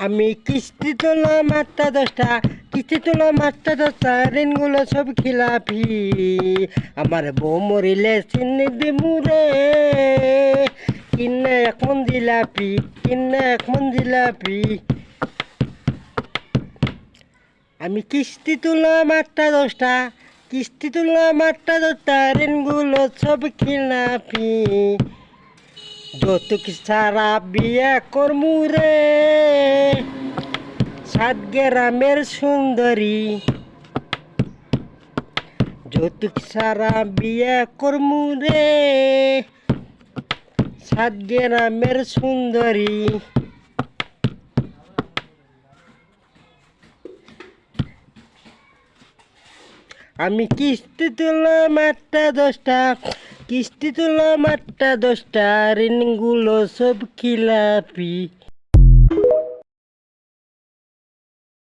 আমি কিস্তি তুললাম 8টা 10টা, কিস্তি তুললাম 8টা 10টা, ঋণগুলো সব খিলাপি। আমার বউ মরিলে চিনি দিমুরে, কিনে এখন জিলাপি, কিনে এখন জিলাপি। আমি কিস্তি তুললাম 8টা 10টা, কিস্তি তুললাম 8টা 10টা, ঋণগুলো সব খিলাপি। যৌতুক ছাড়া বিয়ে করমু রে, 7 গ্রামের সুন্দরী। যৌতুক ছাড়া বিয়ে করমু রে, 7 গ্রামের সুন্দরী। আমি কিস্তি তুললাম 8টা 10টা, কিস্তি তুললাম 8টা 10টা, ঋণগুলো সব খিলাপি।